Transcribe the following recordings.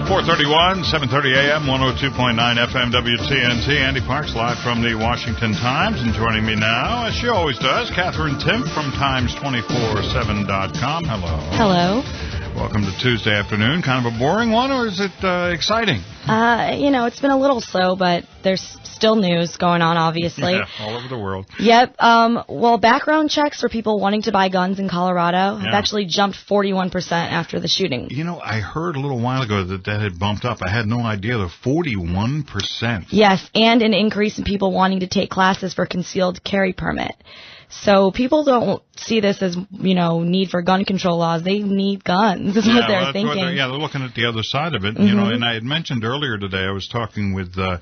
4:31, 7:30 a.m., 102.9 FM WTNT. Andy Parks live from the Washington Times. And joining me now, as she always does, Katherine Timpf from Times247.com. Hello. Hello. Welcome to Tuesday afternoon. Kind of a boring one, or is it exciting? It's been a little slow, but there's still news going on, obviously. Yeah, all over the world. Yep. Well, background checks for people wanting to buy guns in Colorado have actually jumped 41% after the shooting. You know, I heard a little while ago that had bumped up. I had no idea. The 41%. Yes, and an increase in people wanting to take classes for concealed carry permit. So people don't see this as, need for gun control laws. They need guns, is what they're thinking. They're looking at the other side of it. Mm-hmm. And I had mentioned earlier today, I was talking with, I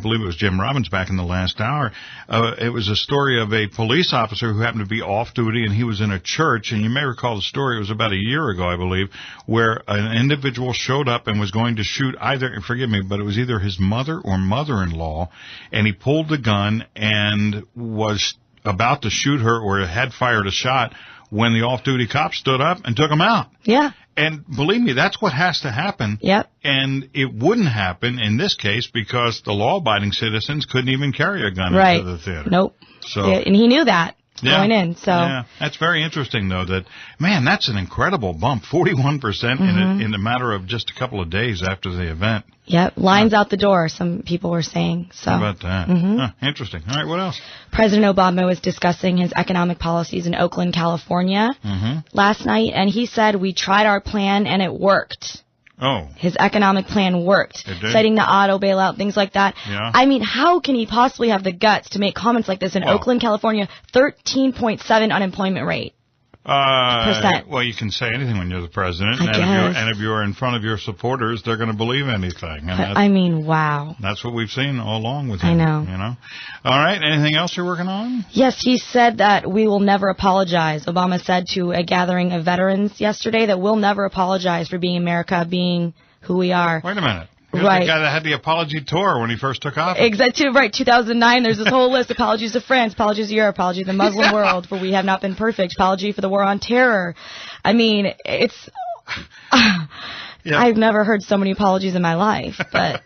believe it was Jim Robbins back in the last hour. It was a story of a police officer who happened to be off duty, and he was in a church. And you may recall the story. It was about a year ago, I believe, where an individual showed up and was going to shoot but it was either his mother or mother-in-law, and he pulled the gun and was about to shoot her or had fired a shot when the off-duty cop stood up and took him out. Yeah. And believe me, that's what has to happen. Yep. And it wouldn't happen in this case because the law-abiding citizens couldn't even carry a gun into the theater. Nope. So, and he knew that going in. So yeah, that's very interesting, though, that's an incredible bump, 41% in a matter of just a couple of days after the event. Yep, lines out the door, some people were saying. So. How about that? Mm-hmm. Interesting. All right, what else? President Obama was discussing his economic policies in Oakland, California last night, and he said, "We tried our plan and it worked." Oh. His economic plan worked, citing the auto bailout, things like that. Yeah. I mean, how can he possibly have the guts to make comments like this in Oakland, California, 13.7 unemployment rate? %. Well, you can say anything when you're the president. And if you're in front of your supporters, they're going to believe anything. Wow. That's what we've seen all along with him. I know. All right. Anything else you're working on? Yes, he said that we will never apologize. Obama said to a gathering of veterans yesterday that we'll never apologize for being America, being who we are. Wait a minute. You're right. the guy that had the apology tour when he first took office. Exactly. Right. 2009, there's this whole list. Apologies to France, apologies to Europe, apologies to the Muslim world, for we have not been perfect. Apology for the war on terror. I mean, it's... I've never heard so many apologies in my life, but...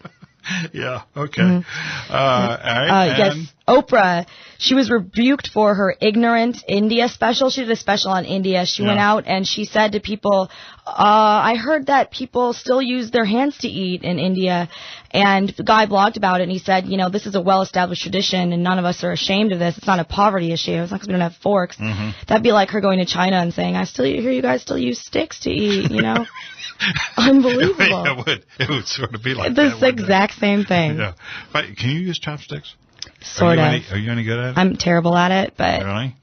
Yeah, okay. All right. Yes, Oprah, she was rebuked for her ignorant India special. She did a special on India. She went out and she said to people, I heard that people still use their hands to eat in India. And the guy blogged about it and he said, this is a well-established tradition and none of us are ashamed of this. It's not a poverty issue. It's not because we don't have forks. Mm-hmm. That'd be like her going to China and saying, I still hear you guys still use sticks to eat, Unbelievable. It would sort of be like that. The exact same thing. Yeah. But can you use chopsticks? Sort of. Are you any good at it? I'm terrible at it, but really?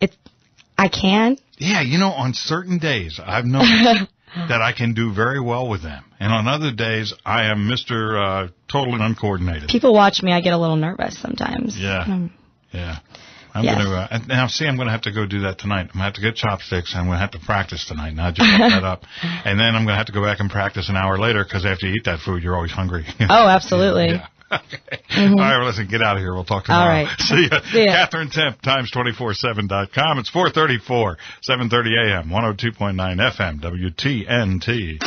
I can. Yeah, on certain days I've noticed that I can do very well with them. And on other days I am Mr. Totally uncoordinated. People watch me, I get a little nervous sometimes. Yeah. Yeah. I'm going to I'm going to have to go do that tonight. I'm going to have to get chopsticks, and I'm going to have to practice tonight. Now, just look that up. And then I'm going to have to go back and practice an hour later because after you eat that food, you're always hungry. Oh, absolutely. Yeah. Okay. All right, well, listen, get out of here. We'll talk tomorrow. All right. See ya. Katherine Timpf, Times247.com. It's 4:34, 7:30 a.m., 102.9 FM, WTNT.